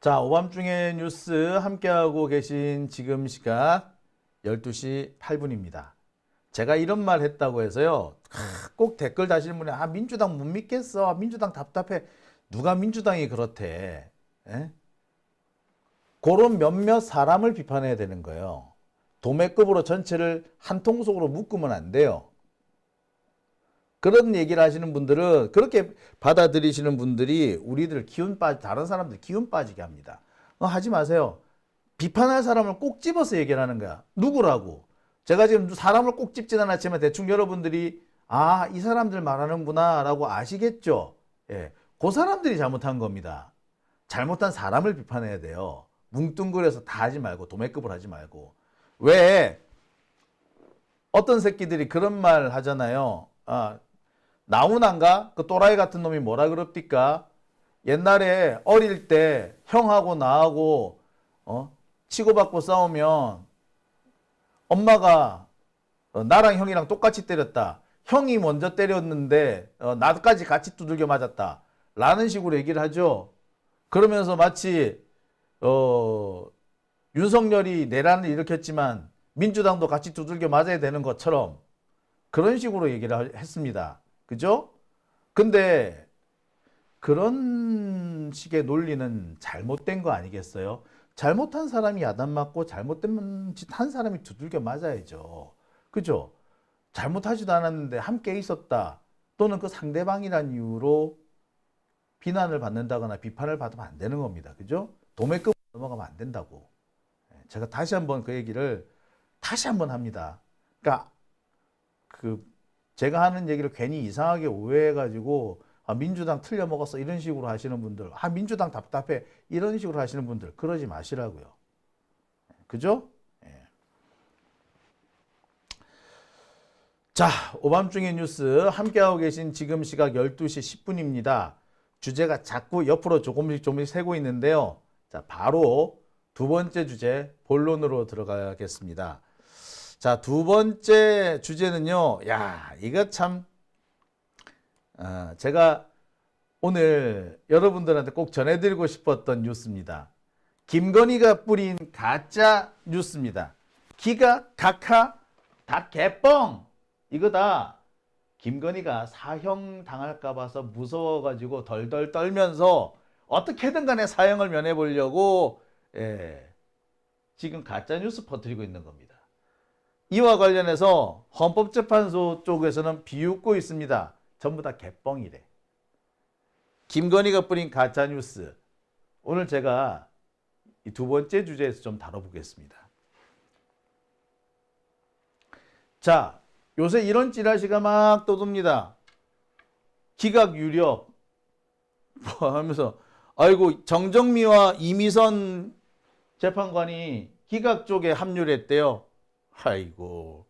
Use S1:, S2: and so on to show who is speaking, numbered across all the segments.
S1: 자, 오밤중에 뉴스 함께하고 계신 지금 시각 12시 8분입니다. 제가 이런 말 했다고 해서요. 꼭 댓글 다시는 분이 민주당 못 믿겠어. 민주당 답답해. 누가 민주당이 그렇대. 에? 그런 몇몇 사람을 비판해야 되는 거예요. 도매급으로 전체를 한 통속으로 묶으면 안 돼요. 그런 얘기를 하시는 분들은, 그렇게 받아들이시는 분들이 우리들 다른 사람들 기운 빠지게 합니다. 하지 마세요. 비판할 사람을 꼭 집어서 얘기를 하는 거야. 누구라고? 제가 지금 사람을 꼭 집진 않았지만 대충 여러분들이 이 사람들 말하는구나 라고 아시겠죠? 예, 그 사람들이 잘못한 겁니다. 잘못한 사람을 비판해야 돼요. 뭉뚱그려서 다 하지 말고, 도매급을 하지 말고. 왜 어떤 새끼들이 그런 말 하잖아요. 나훈아인가? 그 또라이 같은 놈이 뭐라 그럽니까? 옛날에 어릴 때 형하고 나하고 치고받고 싸우면 엄마가 나랑 형이랑 똑같이 때렸다. 형이 먼저 때렸는데 나까지 같이 두들겨 맞았다. 라는 식으로 얘기를 하죠. 그러면서 마치 윤석열이 내란을 일으켰지만 민주당도 같이 두들겨 맞아야 되는 것처럼 그런 식으로 얘기를 했습니다. 그죠? 근데 그런 식의 논리는 잘못된 거 아니겠어요? 잘못한 사람이 야단 맞고 잘못된 짓 한 사람이 두들겨 맞아야죠. 그죠? 잘못하지도 않았는데 함께 있었다. 또는 그 상대방이란 이유로 비난을 받는다거나 비판을 받으면 안 되는 겁니다. 그죠? 도매급 넘어가면 안 된다고. 제가 다시 한번 그 얘기를 다시 한번 합니다. 그러니까 제가 하는 얘기를 괜히 이상하게 오해해가지고 민주당 틀려먹었어 이런 식으로 하시는 분들, 민주당 답답해 이런 식으로 하시는 분들 그러지 마시라고요. 그죠? 예. 자, 오밤중에 뉴스 함께하고 계신 지금 시각 12시 10분입니다. 주제가 자꾸 옆으로 조금씩 새고 있는데요. 자, 바로 두 번째 주제 본론으로 들어가겠습니다. 자, 두 번째 주제는요. 이거 참 제가 오늘 여러분들한테 꼭 전해드리고 싶었던 뉴스입니다. 김건희가 뿌린 가짜 뉴스입니다. 기각, 각하, 다 개뻥! 이거다. 김건희가 사형 당할까 봐서 무서워가지고 덜덜 떨면서 어떻게든 간에 사형을 면해보려고 지금 가짜 뉴스 퍼뜨리고 있는 겁니다. 이와 관련해서 헌법재판소 쪽에서는 비웃고 있습니다. 전부 다 개뻥이래. 김건희가 뿌린 가짜뉴스. 오늘 제가 이 두 번째 주제에서 좀 다뤄보겠습니다. 자, 요새 이런 찌라시가 막 떠돕니다. 기각 유력 하면서 아이고 정정미와 이미선 재판관이 기각 쪽에 합류를 했대요. 아이고.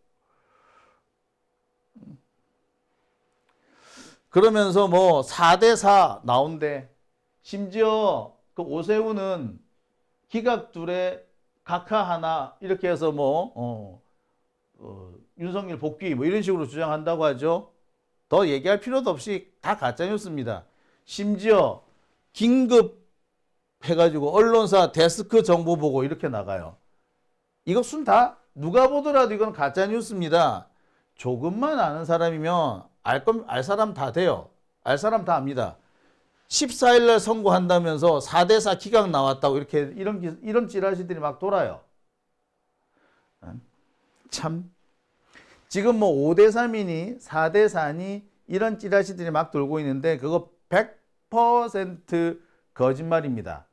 S1: 그러면서 4대4 나온대. 심지어 그 오세훈은 기각 둘에 각하 하나 이렇게 해서 윤석열 복귀 이런 식으로 주장한다고 하죠. 더 얘기할 필요도 없이 다 가짜뉴스입니다. 심지어 긴급 해가지고 언론사 데스크 정보 보고 이렇게 나가요. 이거 순 다 누가 보더라도 이건 가짜뉴스입니다. 조금만 아는 사람이면 알 사람 다 돼요. 알 사람 다 압니다. 14일날 선고한다면서 4대4 기각 나왔다고 이런 찌라시들이 막 돌아요. 참. 지금 5대3이니 4대4니 이런 찌라시들이 막 돌고 있는데 그거 100% 거짓말입니다.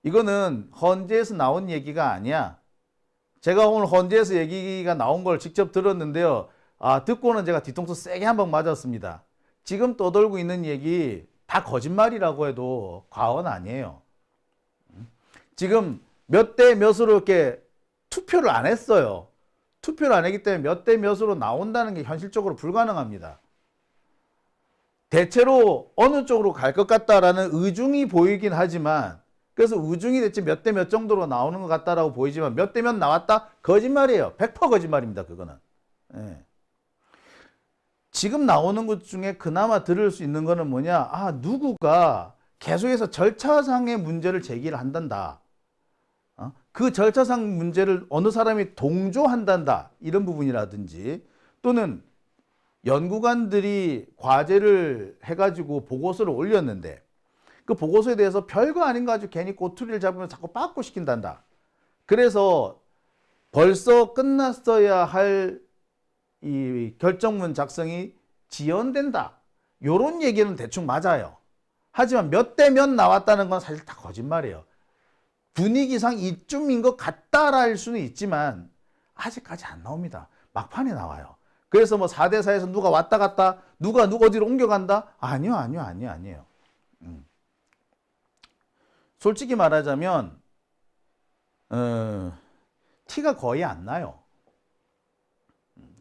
S1: 이거는 헌재에서 나온 얘기가 아니야. 제가 오늘 헌재에서 얘기가 나온 걸 직접 들었는데요. 듣고는 제가 뒤통수 세게 한 번 맞았습니다. 지금 떠돌고 있는 얘기 다 거짓말이라고 해도 과언 아니에요. 지금 몇 대 몇으로 이렇게 투표를 안 했어요. 투표를 안 했기 때문에 몇 대 몇으로 나온다는 게 현실적으로 불가능합니다. 대체로 어느 쪽으로 갈 것 같다라는 의중이 보이긴 하지만 그래서 의중이 대체 몇 대 몇 정도로 나오는 것 같다라고 보이지만 몇 대 몇 나왔다? 거짓말이에요. 100% 거짓말입니다. 그거는. 지금 나오는 것 중에 그나마 들을 수 있는 거는 뭐냐? 누구가 계속해서 절차상의 문제를 제기를 한단다. 그 절차상 문제를 어느 사람이 동조한단다. 이런 부분이라든지 또는 연구관들이 과제를 해가지고 보고서를 올렸는데 그 보고서에 대해서 별거 아닌 거 가지고 괜히 꼬투리를 잡으면 자꾸 빠꾸시킨단다. 그래서 벌써 끝났어야 할 이 결정문 작성이 지연된다. 요런 얘기는 대충 맞아요. 하지만 몇 대 몇 나왔다는 건 사실 다 거짓말이에요. 분위기상 이쯤인 것 같다라 할 수는 있지만 아직까지 안 나옵니다. 막판에 나와요. 그래서 뭐 4대 4에서 누가 왔다 갔다 누가 어디로 옮겨간다? 아니요. 솔직히 말하자면 티가 거의 안 나요.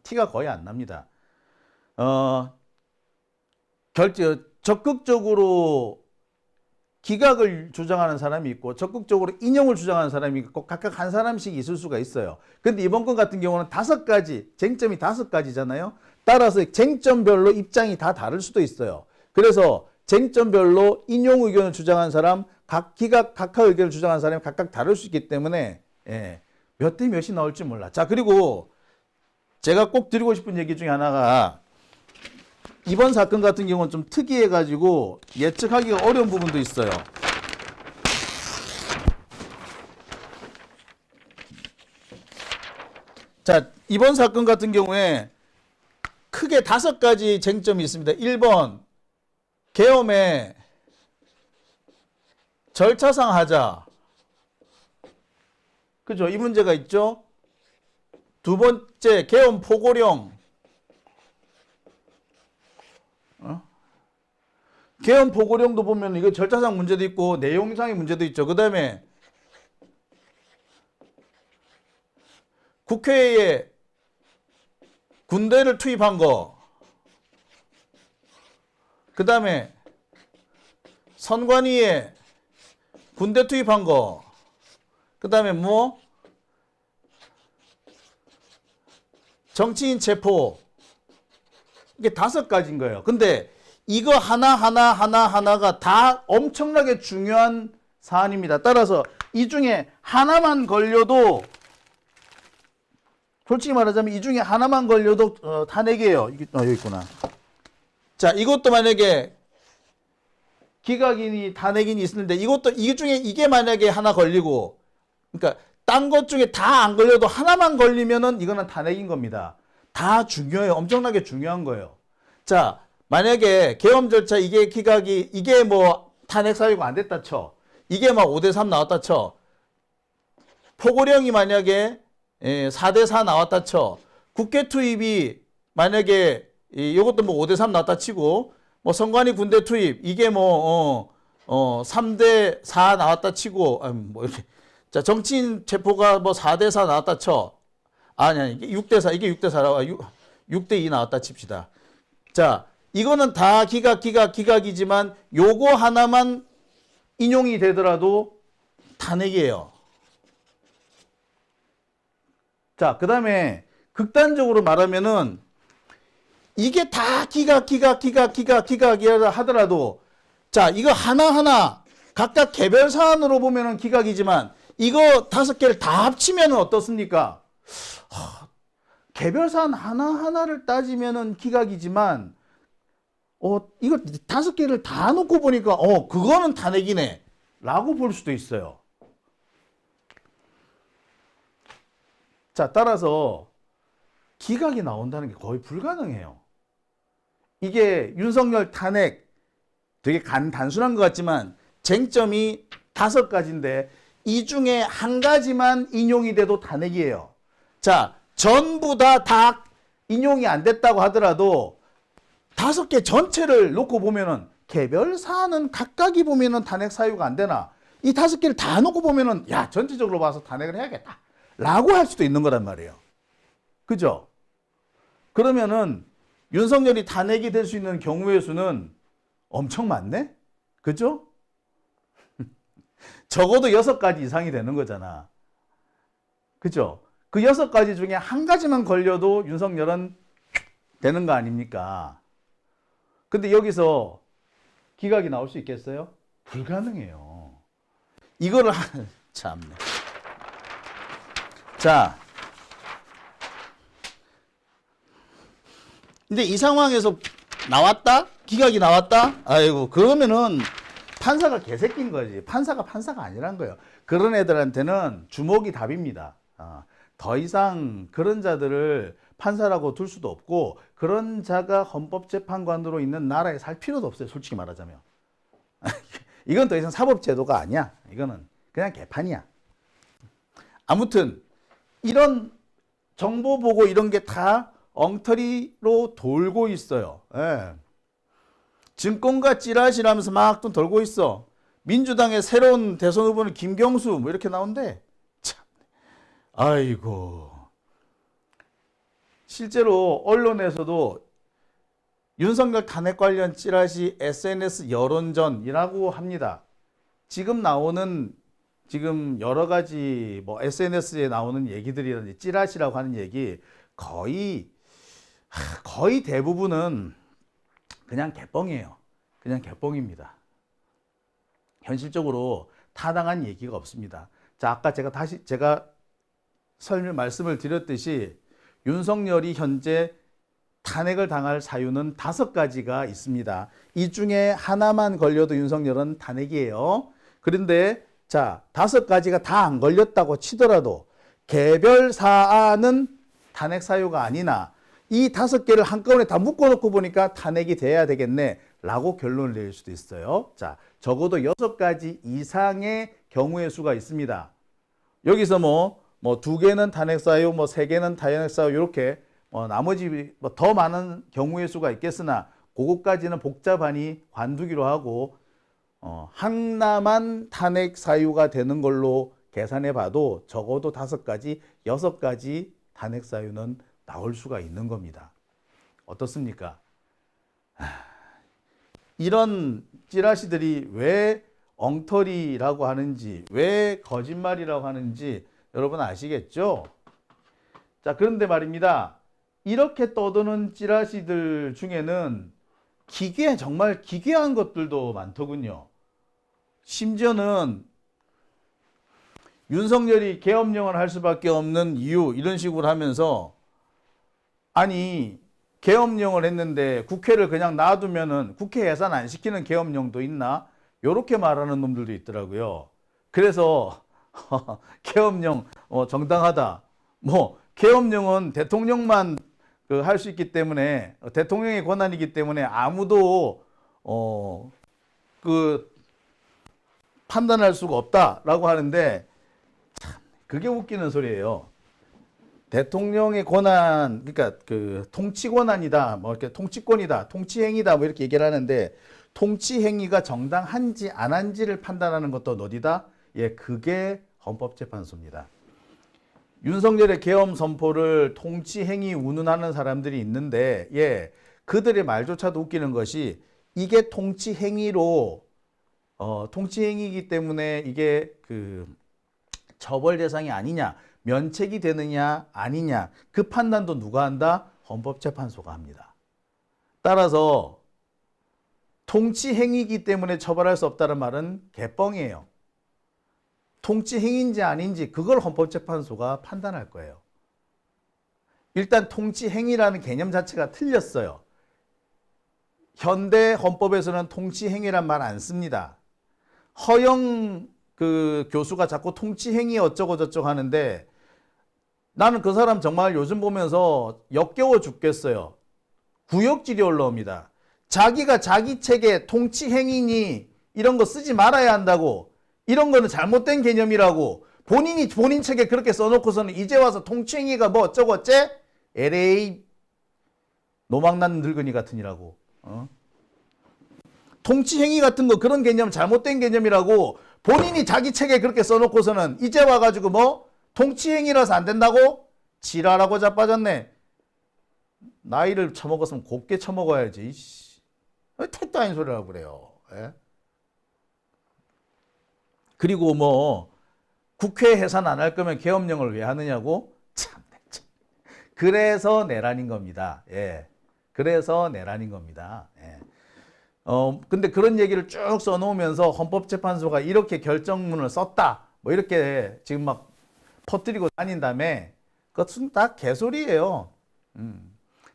S1: 티가 거의 안 납니다. 적극적으로 기각을 주장하는 사람이 있고 적극적으로 인용을 주장하는 사람이 있고 각각 한 사람씩 있을 수가 있어요. 근데 이번 건 같은 경우는 5가지, 쟁점이 5가지잖아요. 따라서 쟁점별로 입장이 다 다를 수도 있어요. 그래서 쟁점별로 인용 의견을 주장한 사람, 기각, 각하 의견을 주장한 사람이 각각 다를 수 있기 때문에 몇 대 몇이 나올지 몰라. 자, 그리고 제가 꼭 드리고 싶은 얘기 중에 하나가 이번 사건 같은 경우는 좀 특이해가지고 예측하기가 어려운 부분도 있어요. 자, 이번 사건 같은 경우에 크게 5가지 쟁점이 있습니다. 1번, 계엄에 절차상 하자. 그죠? 이 문제가 있죠. 2번째, 계엄 포고령. 계엄 포고령도 보면 이거 절차상 문제도 있고 내용상의 문제도 있죠. 그 다음에 국회에 군대를 투입한 거. 그 다음에 선관위에 군대 투입한 거. 그 다음에 뭐 정치인 체포. 이게 5가지인 거예요. 근데 이거 하나가 다 엄청나게 중요한 사안입니다. 따라서 이 중에 하나만 걸려도 솔직히 말하자면 이 중에 하나만 걸려도 탄핵이에요. 여기 있구나. 자, 이것도 만약에 기각인이 탄핵인이 있는데 이것도 이 중에 이게 만약에 하나 걸리고 그러니까 딴 것 중에 다 안 걸려도 하나만 걸리면은 이거는 탄핵인 겁니다. 다 중요해요. 엄청나게 중요한 거예요. 자, 만약에 계엄 절차 이게 기각이 이게 뭐 탄핵 사유가 안 됐다 쳐. 이게 막 5대 3 나왔다 쳐. 포고령이 만약에 4대 4 나왔다 쳐. 국회 투입이 만약에 이것도 뭐 5대 3 나왔다 치고 뭐 선관위 군대 투입 이게 뭐 3대 4 나왔다 치고 뭐 이렇게 자, 정치인 체포가 뭐 4대 4 나왔다 쳐. 아니 이게 6대 4 이게 6대 4라고 6대 2 나왔다 칩시다. 자, 이거는 다 기각이지만 요거 하나만 인용이 되더라도 탄핵이에요. 자, 그 다음에 극단적으로 말하면은 이게 다 기각이라 하더라도 자, 이거 하나하나 각각 개별 사안으로 보면은 기각이지만 이거 5개를 다 합치면은 어떻습니까? 개별 사안 하나하나를 따지면은 기각이지만 이거 5개를 다 놓고 보니까 그거는 탄핵이네 라고 볼 수도 있어요. 자, 따라서 기각이 나온다는 게 거의 불가능해요. 이게 윤석열 탄핵 되게 단순한 것 같지만 쟁점이 5가지인데 이 중에 한 가지만 인용이 돼도 탄핵이에요. 자, 전부 다 인용이 안 됐다고 하더라도 5개 전체를 놓고 보면은 개별 사안은 각각이 보면은 탄핵 사유가 안 되나 이 5개를 다 놓고 보면은 야, 전체적으로 봐서 탄핵을 해야겠다 라고 할 수도 있는 거란 말이에요. 그죠? 그러면은 윤석열이 탄핵이 될 수 있는 경우의 수는 엄청 많네? 그죠? 적어도 6가지 이상이 되는 거잖아. 그죠? 그 6가지 중에 한 가지만 걸려도 윤석열은 되는 거 아닙니까? 근데 여기서 기각이 나올 수 있겠어요? 불가능해요. 이거를 참네. 자, 근데 이 상황에서 나왔다? 기각이 나왔다? 아이고, 그러면은 판사가 개새끼인 거지. 판사가 아니란 거예요. 그런 애들한테는 주목이 답입니다. 더 이상 그런 자들을 판사라고 둘 수도 없고, 그런 자가 헌법재판관으로 있는 나라에 살 필요도 없어요. 솔직히 말하자면. 이건 더 이상 사법제도가 아니야. 이거는 그냥 개판이야. 아무튼 이런 정보 보고 이런 게 다 엉터리로 돌고 있어요. 예. 증권가 찌라시라면서 막 또 돌고 있어. 민주당의 새로운 대선 후보는 김경수 뭐 이렇게 나온대. 참, 아이고. 실제로 언론에서도 윤석열 탄핵 관련 찌라시 SNS 여론전이라고 합니다. 지금 나오는 지금 여러 가지 뭐 SNS에 나오는 얘기들이라든지 찌라시라고 하는 얘기 거의 대부분은 그냥 개뻥이에요. 그냥 개뻥입니다. 현실적으로 타당한 얘기가 없습니다. 자, 아까 제가 말씀을 드렸듯이 윤석열이 현재 탄핵을 당할 사유는 5가지가 있습니다. 이 중에 하나만 걸려도 윤석열은 탄핵이에요. 그런데 자, 5가지가 다 안 걸렸다고 치더라도 개별 사안은 탄핵 사유가 아니나 이 5개를 한꺼번에 다 묶어놓고 보니까 탄핵이 돼야 되겠네 라고 결론을 내릴 수도 있어요. 자, 적어도 6가지 이상의 경우의 수가 있습니다. 여기서 뭐 2개는 탄핵 사유, 3개는 탄핵 사유 이렇게 나머지 더 많은 경우의 수가 있겠으나 그것까지는 복잡하니 관두기로 하고 하나만 탄핵 사유가 되는 걸로 계산해 봐도 적어도 5가지, 6가지 탄핵 사유는 나올 수가 있는 겁니다. 어떻습니까? 이런 찌라시들이 왜 엉터리라고 하는지, 왜 거짓말이라고 하는지 여러분 아시겠죠? 자, 그런데 말입니다. 이렇게 떠도는 찌라시들 중에는 정말 기괴한 것들도 많더군요. 심지어는 윤석열이 계엄령을 할 수밖에 없는 이유 이런 식으로 하면서 아니 계엄령을 했는데 국회를 그냥 놔두면은 국회 예산 안 시키는 계엄령도 있나? 요렇게 말하는 놈들도 있더라고요. 그래서 계엄령 정당하다. 계엄령은 대통령만 할 수 있기 때문에 대통령의 권한이기 때문에 아무도 판단할 수가 없다라고 하는데 참 그게 웃기는 소리예요. 대통령의 권한, 그러니까 통치 권한이다, 이렇게 통치권이다, 통치행위다, 이렇게 얘기를 하는데 통치행위가 정당한지 안 한지를 판단하는 것도 어디다? 예, 그게 헌법재판소입니다. 윤석열의 계엄 선포를 통치행위 운운하는 사람들이 있는데, 예, 그들의 말조차도 웃기는 것이 이게 통치행위로, 통치행위이기 때문에 이게 처벌 대상이 아니냐, 면책이 되느냐, 아니냐, 그 판단도 누가 한다? 헌법재판소가 합니다. 따라서 통치행위이기 때문에 처벌할 수 없다는 말은 개뻥이에요. 통치행위인지 아닌지 그걸 헌법재판소가 판단할 거예요. 일단 통치행위라는 개념 자체가 틀렸어요. 현대 헌법에서는 통치행위란 말 안 씁니다. 허영 교수가 자꾸 통치행위 어쩌고 저쩌고 하는데 나는 그 사람 정말 요즘 보면서 역겨워 죽겠어요. 구역질이 올라옵니다. 자기가 자기 책에 통치행위니 이런 거 쓰지 말아야 한다고, 이런 거는 잘못된 개념이라고 본인이 본인 책에 그렇게 써놓고서는 이제 와서 통치행위가 뭐 어쩌고 어째? LA 노망난 늙은이 같으니라고. 통치행위 같은 거 그런 개념 잘못된 개념이라고 본인이 자기 책에 그렇게 써놓고서는 이제 와가지고 통치행위라서 안 된다고? 지랄하고 자빠졌네. 나이를 처먹었으면 곱게 처먹어야지. 왜 택도 아닌 소리를 하고 그래요. 예? 그리고 국회 해산 안 할 거면 계엄령을 왜 하느냐고? 참. 그래서 내란인 겁니다. 예. 그래서 내란인 겁니다. 예. 근데 그런 얘기를 쭉 써놓으면서 헌법재판소가 이렇게 결정문을 썼다. 뭐 이렇게 지금 막 퍼뜨리고 다닌 다음에 그것은 다 개소리예요.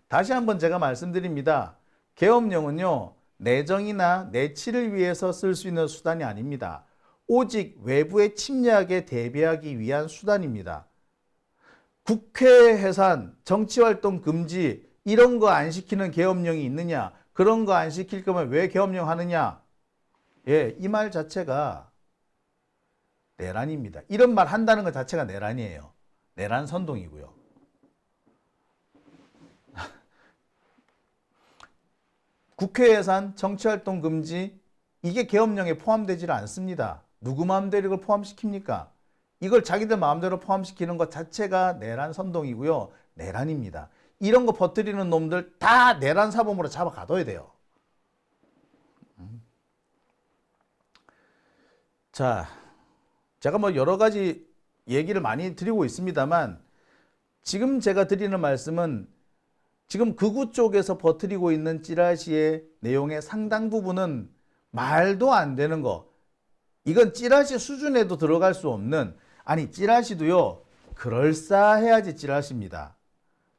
S1: 다시 한번 제가 말씀드립니다. 계엄령은요, 내정이나 내치를 위해서 쓸 수 있는 수단이 아닙니다. 오직 외부의 침략에 대비하기 위한 수단입니다. 국회 해산, 정치활동 금지 이런 거 안 시키는 계엄령이 있느냐? 그런 거 안 시킬 거면 왜 계엄령 하느냐? 예, 이 말 자체가 내란입니다. 이런 말 한다는 것 자체가 내란이에요. 내란 선동이고요. 국회 예산, 정치활동 금지 이게 계엄령에 포함되지 않습니다. 누구 마음대로 이걸 포함시킵니까? 이걸 자기들 마음대로 포함시키는 것 자체가 내란 선동이고요. 내란입니다. 이런 거 퍼뜨리는 놈들 다 내란 사범으로 잡아가둬야 돼요. 자, 제가 뭐 여러 가지 얘기를 많이 드리고 있습니다만 지금 제가 드리는 말씀은 지금 극우 쪽에서 퍼뜨리고 있는 찌라시의 내용의 상당 부분은 말도 안 되는 거. 이건 찌라시 수준에도 들어갈 수 없는, 아니 찌라시도요 그럴싸해야지 찌라시입니다.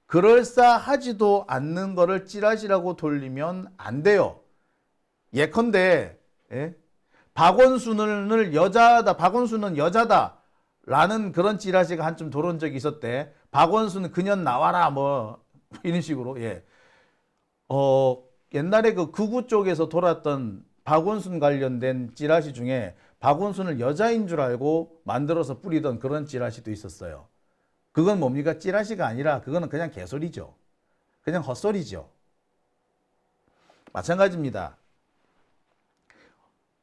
S1: 그럴싸하지도 않는 거를 찌라시라고 돌리면 안 돼요. 예컨대 박원순을 여자다, 박원순은 여자다 라는 그런 찌라시가 한쯤 돌아온 적이 있었대. 박원순은 그년 나와라 뭐 이런 식으로. 예. 옛날에 그 극우 쪽에서 돌았던 박원순 관련된 찌라시 중에 박원순을 여자인 줄 알고 만들어서 뿌리던 그런 찌라시도 있었어요. 그건 뭡니까? 찌라시가 아니라 그거는 그냥 개소리죠. 그냥 헛소리죠. 마찬가지입니다.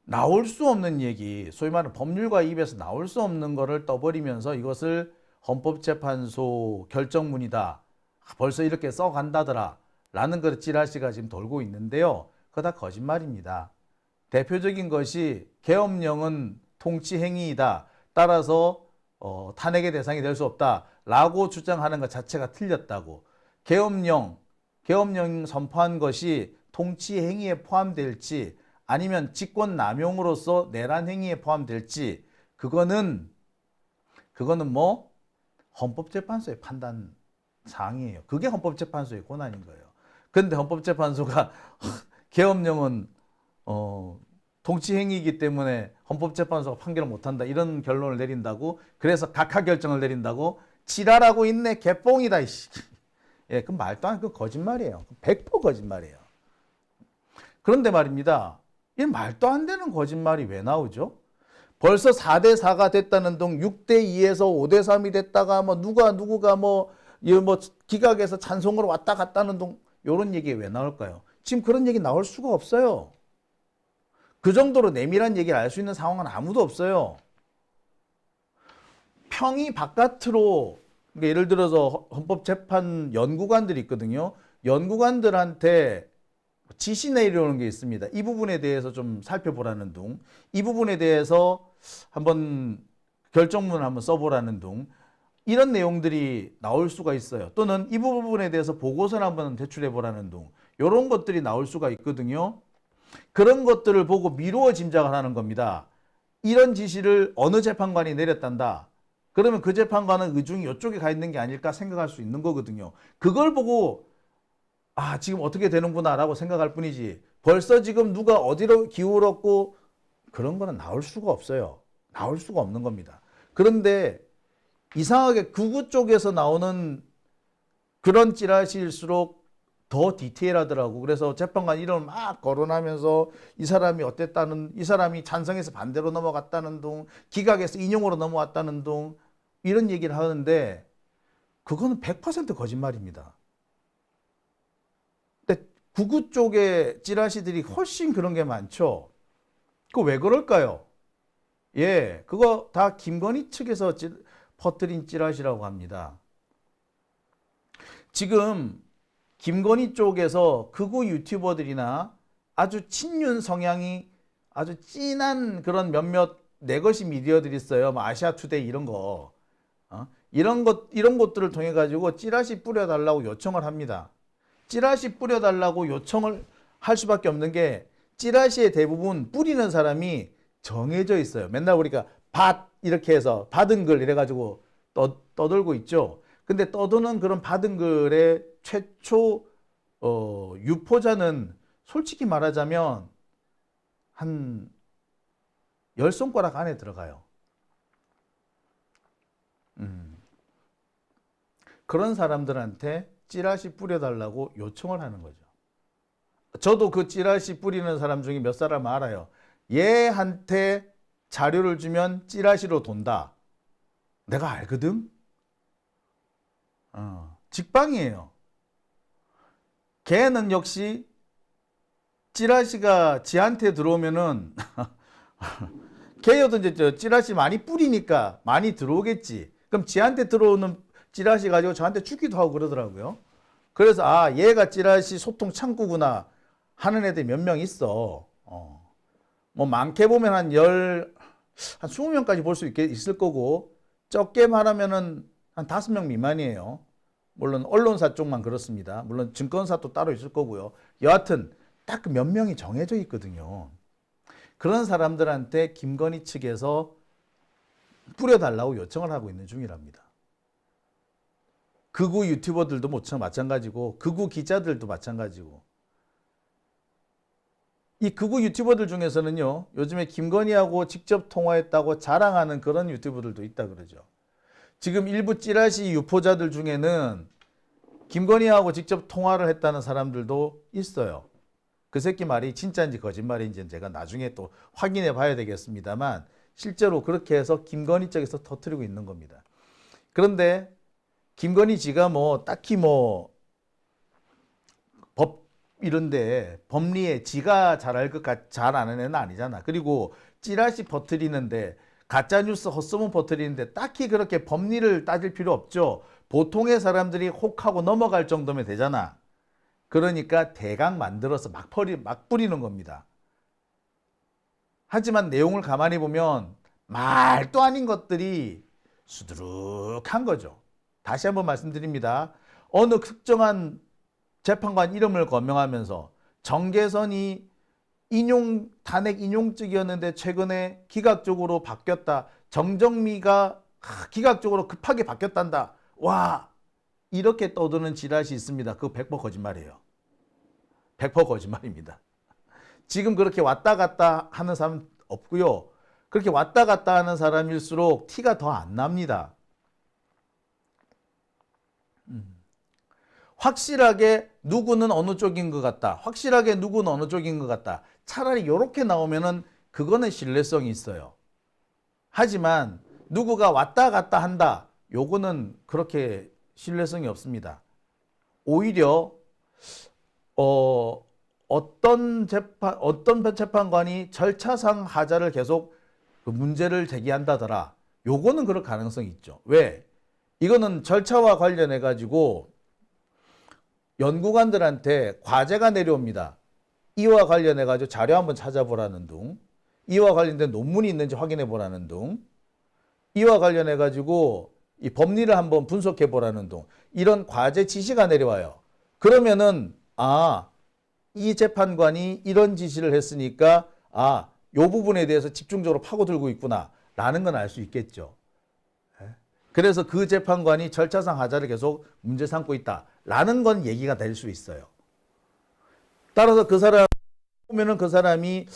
S1: 나올 수 없는 얘기, 소위 말하는 법률가 입에서 나올 수 없는 거를 떠버리면서 이것을 헌법재판소 결정문이다. 벌써 이렇게 써간다더라. 라는 그 찌라시가 지금 돌고 있는데요. 그거 다 거짓말입니다. 대표적인 것이 계엄령은 통치행위이다. 따라서 탄핵의 대상이 될 수 없다. 라고 주장하는 것 자체가 틀렸다고. 계엄령 선포한 것이 통치행위에 포함될지 아니면 직권남용으로서 내란행위에 포함될지 그거는 뭐 헌법재판소의 판단 사항이에요. 그게 헌법재판소의 권한인 거예요. 그런데 헌법재판소가 계엄령은 통치행위이기 때문에 헌법재판소가 판결을 못한다 이런 결론을 내린다고, 그래서 각하 결정을 내린다고. 지랄하고 있네. 개뽕이다 이씨. 예, 그 말도 안, 그 거짓말이에요. 100% 거짓말이에요. 그런데 말입니다. 이 말도 안 되는 거짓말이 왜 나오죠? 벌써 4대 4가 됐다는 둥, 6대 2에서 5대 3이 됐다가 뭐 누구가 뭐 기각에서 찬송으로 왔다 갔다는 둥, 이런 얘기 왜 나올까요? 지금 그런 얘기 나올 수가 없어요. 그 정도로 내밀한 얘기를 알 수 있는 상황은 아무도 없어요. 평이 바깥으로, 그러니까 예를 들어서 헌법재판 연구관들이 있거든요. 연구관들한테 지시 내려오는 게 있습니다. 이 부분에 대해서 좀 살펴보라는 둥, 이 부분에 대해서 한번 결정문을 한번 써보라는 둥, 이런 내용들이 나올 수가 있어요. 또는 이 부분에 대해서 보고서를 한번 제출해보라는 둥, 이런 것들이 나올 수가 있거든요. 그런 것들을 보고 미루어 짐작을 하는 겁니다. 이런 지시를 어느 재판관이 내렸단다. 그러면 그 재판관은 의중이 이쪽에 가 있는 게 아닐까 생각할 수 있는 거거든요. 그걸 보고 지금 어떻게 되는구나 라고 생각할 뿐이지, 벌써 지금 누가 어디로 기울었고 그런 거는 나올 수가 없어요. 나올 수가 없는 겁니다. 그런데 이상하게 극우 쪽에서 나오는 그런 찌라시일수록 더 디테일하더라고. 그래서 재판관 이름을 막 거론하면서 이 사람이 어땠다는, 이 사람이 찬성해서 반대로 넘어갔다는 둥, 기각해서 인용으로 넘어왔다는 둥, 이런 얘기를 하는데 그거는 100% 거짓말입니다. 근데 극우 쪽의 찌라시들이 훨씬 그런 게 많죠. 그거 왜 그럴까요? 예, 그거 다 김건희 측에서 퍼뜨린 찌라시라고 합니다. 지금 김건희 쪽에서 극우 유튜버들이나 아주 친윤 성향이 아주 진한 그런 몇몇 내것이 미디어들이 있어요. 뭐 아시아투데이 이런 거. 이런 것들을 통해 가지고 찌라시 뿌려달라고 요청을 합니다. 찌라시 뿌려달라고 요청을 할 수밖에 없는 게, 찌라시의 대부분 뿌리는 사람이 정해져 있어요. 맨날 우리가 밭 이렇게 해서 받은 글 이래가지고 떠들고 있죠. 근데 떠드는 그런 받은 글의 최초 유포자는 솔직히 말하자면 한 10손가락 안에 들어가요. 그런 사람들한테 찌라시 뿌려달라고 요청을 하는 거죠. 저도 그 찌라시 뿌리는 사람 중에 몇 사람 알아요. 얘한테 자료를 주면 찌라시로 돈다. 내가 알거든? 직방이에요. 걔는 역시 찌라시가 지한테 들어오면은 걔여도 이제 저 찌라시 많이 뿌리니까 많이 들어오겠지. 그럼 지한테 들어오는 찌라시 가지고 저한테 주기도 하고 그러더라고요. 그래서 아 얘가 찌라시 소통 창구구나 하는 애들이 몇 명 있어. 뭐 많게 보면 한 20명까지 볼 수 있을 거고 적게 말하면은 한 5명 미만이에요. 물론 언론사 쪽만 그렇습니다. 물론 증권사도 따로 있을 거고요. 여하튼 딱 그 몇 명이 정해져 있거든요. 그런 사람들한테 김건희 측에서 뿌려달라고 요청을 하고 있는 중이랍니다. 극우 유튜버들도 마찬가지고 극우 기자들도 마찬가지고 이 극우 유튜버들 중에서는요. 요즘에 김건희하고 직접 통화했다고 자랑하는 그런 유튜버들도 있다 그러죠. 지금 일부 찌라시 유포자들 중에는 김건희하고 직접 통화를 했다는 사람들도 있어요. 그 새끼 말이 진짜인지 거짓말인지 제가 나중에 또 확인해 봐야 되겠습니다만 실제로 그렇게 해서 김건희 쪽에서 터뜨리고 있는 겁니다. 그런데 김건희 지가 뭐 딱히 뭐 법 이런데 법리에 지가 잘할 잘 아는 애는 아니잖아. 그리고 찌라시 퍼뜨리는데 가짜뉴스 헛소문 퍼뜨리는데 딱히 그렇게 법리를 따질 필요 없죠. 보통의 사람들이 혹하고 넘어갈 정도면 되잖아. 그러니까 대강 만들어서 막 뿌리는 겁니다. 하지만 내용을 가만히 보면 말도 아닌 것들이 수두룩한 거죠. 다시 한번 말씀드립니다. 어느 특정한 재판관 이름을 거명하면서 정계선이 탄핵 인용직이었는데 최근에 기각적으로 바뀌었다. 정정미가 기각적으로 급하게 바뀌었단다. 와, 이렇게 떠드는 지라시 있습니다. 그거 100% 거짓말이에요. 100% 거짓말입니다. 지금 그렇게 왔다 갔다 하는 사람 없고요. 그렇게 왔다 갔다 하는 사람일수록 티가 더 안 납니다. 확실하게 누구는 어느 쪽인 것 같다. 확실하게 누구는 어느 쪽인 것 같다. 차라리 이렇게 나오면은 그거는 신뢰성이 있어요. 하지만 누구가 왔다 갔다 한다. 요거는 그렇게 신뢰성이 없습니다. 오히려 어떤 재판관이 절차상 하자를 계속 그 문제를 제기한다더라. 요거는 그럴 가능성이 있죠. 왜? 이거는 절차와 관련해 가지고 연구관들한테 과제가 내려옵니다. 이와 관련해 가지고 자료 한번 찾아보라는 둥, 이와 관련된 논문이 있는지 확인해 보라는 둥, 이와 관련해 가지고 이 법리를 한번 분석해 보라는 둥, 이런 과제 지시가 내려와요. 그러면은 이 재판관이 이런 지시를 했으니까 요 부분에 대해서 집중적으로 파고들고 있구나 라는 건 알 수 있겠죠. 그래서 그 재판관이 절차상 하자를 계속 문제 삼고 있다 라는 건 얘기가 될 수 있어요. 따라서 그 사람 보면은 그 사람이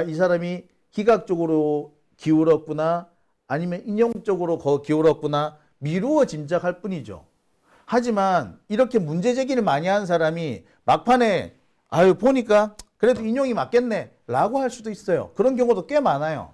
S1: 이 사람이 기각적으로 기울었구나 아니면 인용적으로 기울었구나 미루어 짐작할 뿐이죠. 하지만 이렇게 문제 제기를 많이 한 사람이 막판에 보니까 그래도 인용이 맞겠네 라고 할 수도 있어요. 그런 경우도 꽤 많아요.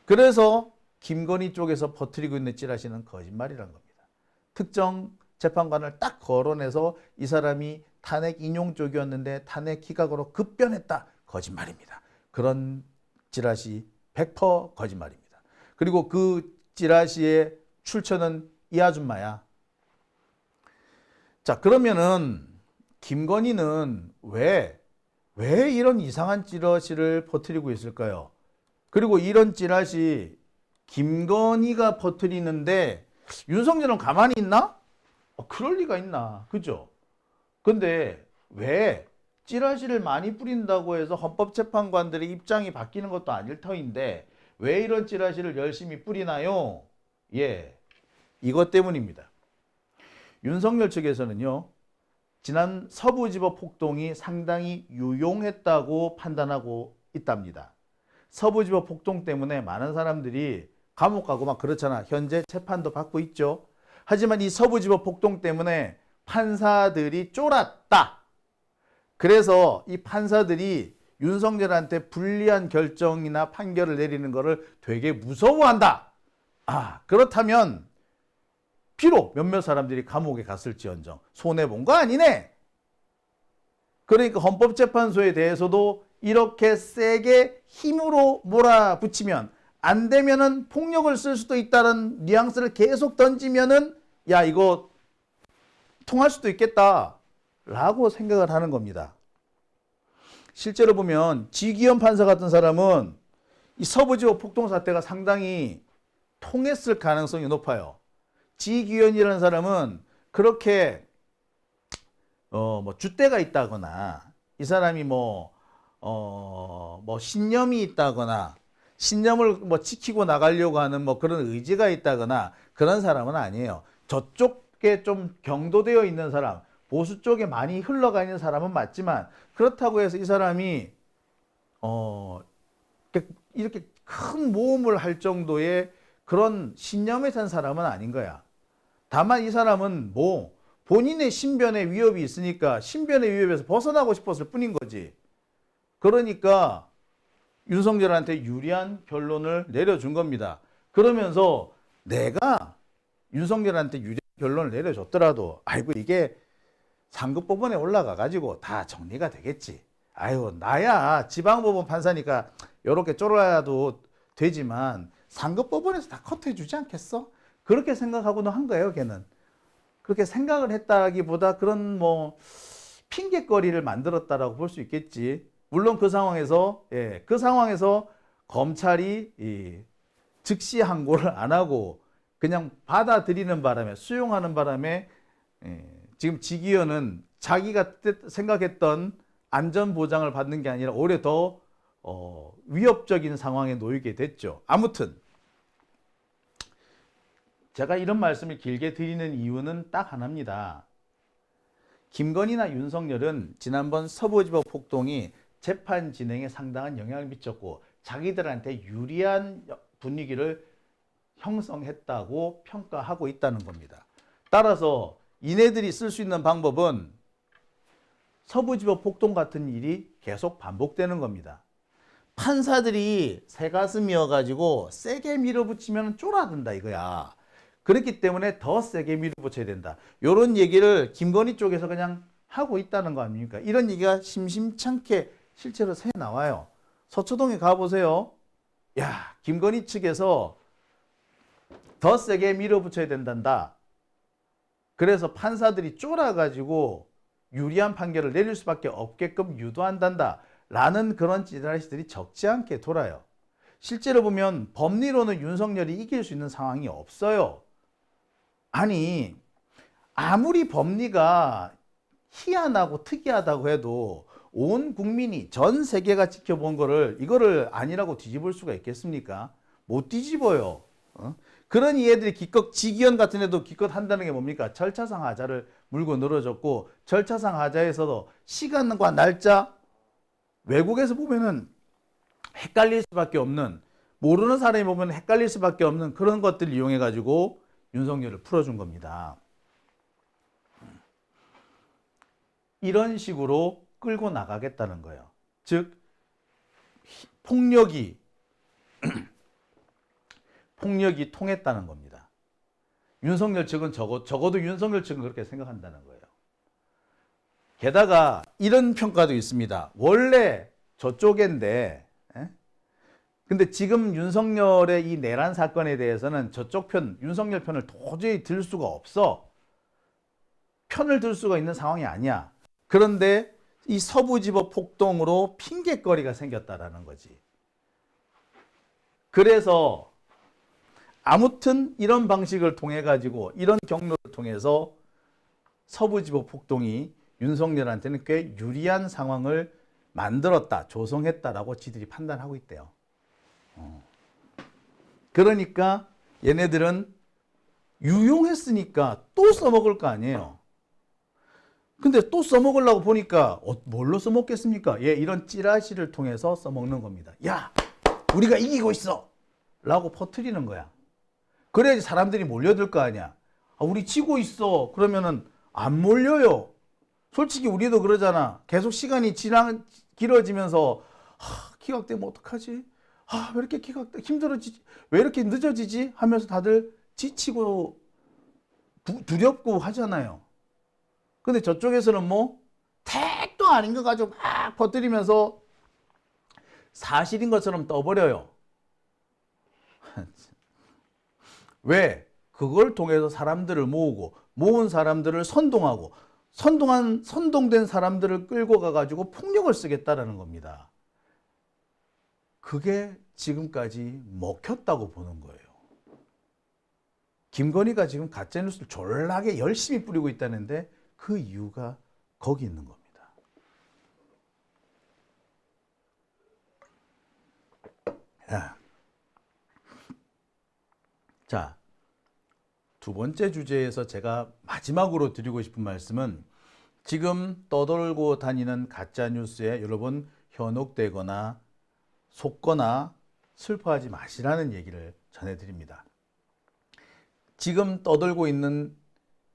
S1: 그래서 김건희 쪽에서 퍼뜨리고 있는 찌라시는 거짓말이라는 겁니다. 특정 재판관을 딱 거론해서 이 사람이 탄핵 인용 쪽이었는데 탄핵 기각으로 급변했다. 거짓말입니다. 그런 찌라시 100% 거짓말입니다. 그리고 그 찌라시의 출처는 이 아줌마야. 자, 그러면은 김건희는 왜 이런 이상한 찌라시를 퍼뜨리고 있을까요? 그리고 이런 찌라시 김건희가 퍼뜨리는데 윤석열은 가만히 있나? 그럴 리가 있나? 그죠? 근데 왜 찌라시를 많이 뿌린다고 해서 헌법재판관들의 입장이 바뀌는 것도 아닐 터인데 왜 이런 찌라시를 열심히 뿌리나요? 예, 이것 때문입니다. 윤석열 측에서는요, 지난 서부지법 폭동이 상당히 유용했다고 판단하고 있답니다. 서부지법 폭동 때문에 많은 사람들이 감옥 가고 막 그렇잖아. 현재 재판도 받고 있죠. 하지만 이 서부지법 폭동 때문에 판사들이 쫄았다. 그래서 이 판사들이 윤석열한테 불리한 결정이나 판결을 내리는 것을 되게 무서워한다. 그렇다면 비록 몇몇 사람들이 감옥에 갔을지언정 손해본 거 아니네. 그러니까 헌법재판소에 대해서도 이렇게 세게 힘으로 몰아붙이면 안 되면은 폭력을 쓸 수도 있다는 뉘앙스를 계속 던지면은 야, 이거 통할 수도 있겠다 라고 생각을 하는 겁니다. 실제로 보면 지기현 판사 같은 사람은 이 서부지법 폭동 사태가 상당히 통했을 가능성이 높아요. 지기현이라는 사람은 그렇게 뭐 줏대가 있다거나 이 사람이 뭐 신념이 있다거나 신념을 뭐 지키고 나가려고 하는 뭐 그런 의지가 있다거나 그런 사람은 아니에요. 저쪽에 좀 경도되어 있는 사람, 보수 쪽에 많이 흘러가 있는 사람은 맞지만 그렇다고 해서 이 사람이 이렇게 큰 모험을 할 정도의 그런 신념에 산 사람은 아닌 거야. 다만 이 사람은 뭐 본인의 신변에 위협이 있으니까 신변의 위협에서 벗어나고 싶었을 뿐인 거지. 그러니까 윤석열한테 유리한 결론을 내려준 겁니다. 그러면서 내가 윤석열한테 유리한 결론을 내려줬더라도 아이고 이게 상급법원에 올라가 가지고 다 정리가 되겠지. 아유 나야 지방법원 판사니까 이렇게 쫄아도 되지만 상급법원에서 다 커트해 주지 않겠어? 그렇게 생각하고는 한 거예요. 걔는 그렇게 생각을 했다기보다 그런 뭐 핑계거리를 만들었다라고 볼 수 있겠지. 물론 그 상황에서 검찰이 즉시 항고를 안 하고 그냥 받아들이는 바람에 수용하는 바람에 지금 지기현은 자기가 생각했던 안전 보장을 받는 게 아니라 오히려 더 위협적인 상황에 놓이게 됐죠. 아무튼 제가 이런 말씀을 길게 드리는 이유는 딱 하나입니다. 김건희나 윤석열은 지난번 서부지법 폭동이 재판 진행에 상당한 영향을 미쳤고 자기들한테 유리한 분위기를 형성했다고 평가하고 있다는 겁니다. 따라서 이네들이 쓸 수 있는 방법은 서부지법 폭동 같은 일이 계속 반복되는 겁니다. 판사들이 새가슴이어가지고 세게 밀어붙이면 쫄아든다 이거야. 그렇기 때문에 더 세게 밀어붙여야 된다. 이런 얘기를 김건희 쪽에서 그냥 하고 있다는 거 아닙니까? 이런 얘기가 심심찮게 실제로 새 나와요. 서초동에 가보세요. 야, 김건희 측에서 더 세게 밀어붙여야 된단다. 그래서 판사들이 쫄아가지고 유리한 판결을 내릴 수밖에 없게끔 유도한단다. 라는 그런 찌라시들이 적지 않게 돌아요. 실제로 보면 법리로는 윤석열이 이길 수 있는 상황이 없어요. 아니 아무리 법리가 희한하고 특이하다고 해도 온 국민이 전 세계가 지켜본 이거를 아니라고 뒤집을 수가 있겠습니까? 못 뒤집어요. 그러니 얘들이 기껏 지기현 같은 애도 기껏 한다는 게 뭡니까? 절차상 하자를 물고 늘어졌고 절차상 하자에서도 시간과 날짜 외국에서 보면은 헷갈릴 수밖에 없는 모르는 사람이 보면 헷갈릴 수밖에 없는 그런 것들을 이용해 가지고 윤석열을 풀어준 겁니다. 이런 식으로 끌고 나가겠다는 거예요. 즉 폭력이 통했다는 겁니다. 윤석열 측은 적어도 윤석열 측은 그렇게 생각한다는 거예요. 게다가 이런 평가도 있습니다. 원래 저쪽인데 근데 지금 윤석열의 이 내란 사건에 대해서는 저쪽 편, 윤석열 편을 도저히 들 수가 없어. 편을 들 수가 있는 상황이 아니야. 그런데 이 서부지법 폭동으로 핑계거리가 생겼다라는 거지. 그래서 아무튼 이런 방식을 통해 가지고 이런 경로를 통해서 서부지법 폭동이 윤석열한테는 꽤 유리한 상황을 만들었다, 조성했다라고 지들이 판단하고 있대요. 그러니까 얘네들은 유용했으니까 또 써먹을 거 아니에요. 근데 또 써먹으려고 보니까 뭘로 써먹겠습니까? 예, 이런 찌라시를 통해서 써먹는 겁니다. 야, 우리가 이기고 있어! 라고 퍼뜨리는 거야. 그래야지 사람들이 몰려들 거 아니야. 아, 우리 지고 있어. 그러면은 안 몰려요. 솔직히 우리도 그러잖아. 계속 시간이 길어지면서 기각되면 어떡하지? 왜 이렇게 힘들어지지? 왜 이렇게 늦어지지? 하면서 다들 지치고 두렵고 하잖아요. 근데 저쪽에서는 뭐 택도 아닌 거 가지고 막 퍼뜨리면서 사실인 것처럼 떠버려요. 왜? 그걸 통해서 사람들을 모으고 모은 사람들을 선동하고 선동된 사람들을 끌고 가가지고 폭력을 쓰겠다라는 겁니다. 그게 지금까지 먹혔다고 보는 거예요. 김건희가 지금 가짜뉴스를 졸라게 열심히 뿌리고 있다는데 그 이유가 거기 있는 겁니다. 자, 두 번째 주제에서 제가 마지막으로 드리고 싶은 말씀은 지금 떠돌고 다니는 가짜뉴스에 여러분 현혹되거나 속거나 슬퍼하지 마시라는 얘기를 전해드립니다. 지금 떠돌고 있는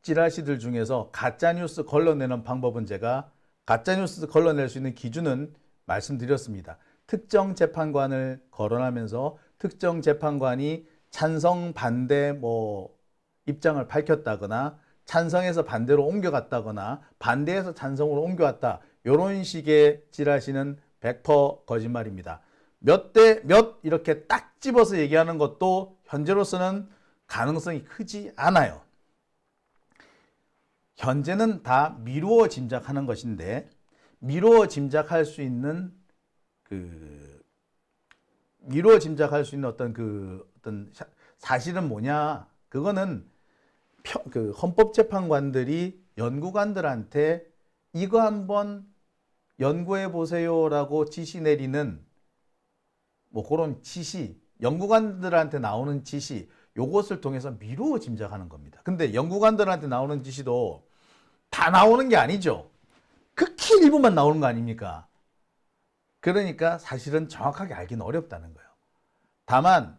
S1: 찌라시들 중에서 가짜뉴스 걸러내는 방법은 제가 가짜뉴스 걸러낼 수 있는 기준은 말씀드렸습니다. 특정 재판관을 거론하면서 특정 재판관이 찬성 반대 입장을 밝혔다거나 찬성에서 반대로 옮겨갔다거나 반대에서 찬성으로 옮겨왔다. 이런 식의 찌라시는 100% 거짓말입니다. 몇 대 몇 이렇게 딱 집어서 얘기하는 것도 현재로서는 가능성이 크지 않아요. 현재는 다 미루어 짐작하는 것인데 미루어 짐작할 수 있는 어떤 사실은 뭐냐? 그거는 헌법재판관들이 연구관들한테 이거 한번 연구해 보세요라고 지시 내리는 그런 지시, 연구관들한테 나오는 지시, 요것을 통해서 미루어 짐작하는 겁니다. 근데 연구관들한테 나오는 지시도 다 나오는 게 아니죠. 극히 일부만 나오는 거 아닙니까? 그러니까 사실은 정확하게 알기는 어렵다는 거예요. 다만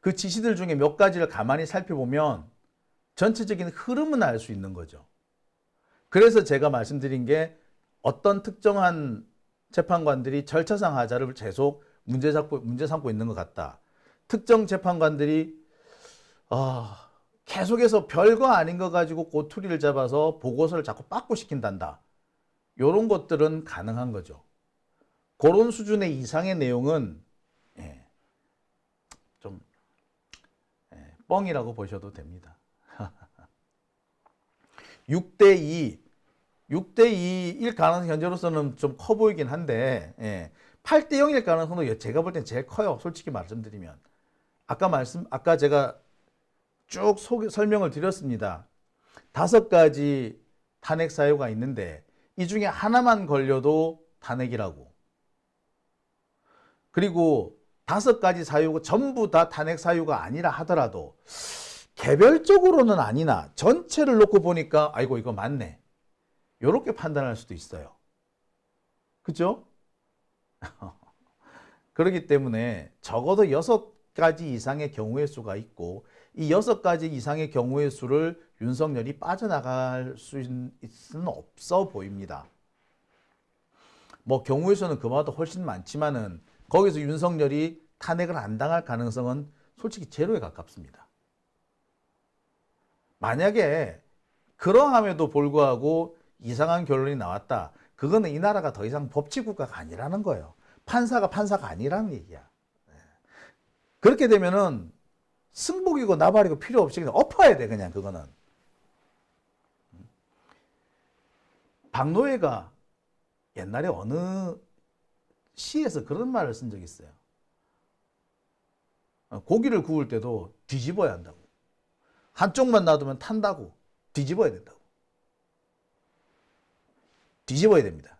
S1: 그 지시들 중에 몇 가지를 가만히 살펴보면 전체적인 흐름은 알 수 있는 거죠. 그래서 제가 말씀드린 게 어떤 특정한 재판관들이 절차상 하자를 계속 문제 삼고 있는 것 같다. 특정 재판관들이 계속해서 별거 아닌 거 가지고 꼬투리를 잡아서 보고서를 자꾸 빠꾸시킨단다. 이런 것들은 가능한 거죠. 그런 수준의 이상의 내용은 좀 뻥이라고 보셔도 됩니다. 6대2, 6대2일 가능성이 현재로서는 좀 커 보이긴 한데 8대0일 가능성도 제가 볼 땐 제일 커요. 솔직히 말씀드리면. 아까 제가 쭉 설명을 드렸습니다. 5가지 탄핵 사유가 있는데 이 중에 하나만 걸려도 탄핵이라고. 그리고 5가지 사유가 전부 다 탄핵 사유가 아니라 하더라도 개별적으로는 아니나 전체를 놓고 보니까 아이고 이거 맞네. 이렇게 판단할 수도 있어요. 그죠? 그렇기 때문에 적어도 6가지 이상의 경우의 수가 있고 이 6가지 이상의 경우의 수를 윤석열이 빠져나갈 수는 없어 보입니다. 경우의 수는 그보다 훨씬 많지만은 거기서 윤석열이 탄핵을 안 당할 가능성은 솔직히 제로에 가깝습니다. 만약에 그러함에도 불구하고 이상한 결론이 나왔다. 그거는 이 나라가 더 이상 법치국가가 아니라는 거예요. 판사가 아니라는 얘기야. 그렇게 되면은 승복이고 나발이고 필요 없이 그냥 엎어야 돼, 그냥 그거는. 박노해가 옛날에 어느 시에서 그런 말을 쓴 적이 있어요. 고기를 구울 때도 뒤집어야 한다고. 한쪽만 놔두면 탄다고. 뒤집어야 된다고. 뒤집어야 됩니다.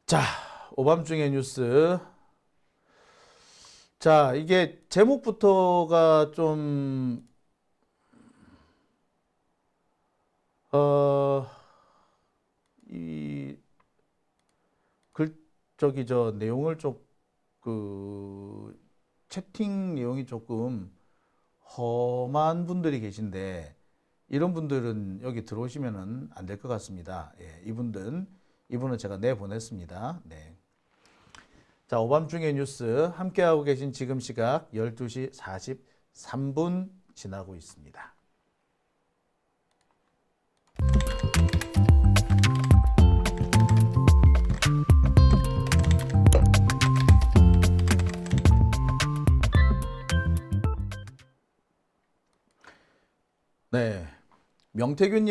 S1: 자, 오밤중의 뉴스. 자, 이게 제목부터가 좀 이 저기 저 내용을 채팅 내용이 조금 험한 분들이 계신데 이런 분들은 여기 들어오시면은 안 될 것 같습니다. 예, 이분은 제가 내보냈습니다. 네. 자, 오밤중의 뉴스 함께하고 계신 지금 시각 12시 43분 지나고 있습니다. 네. 명태균님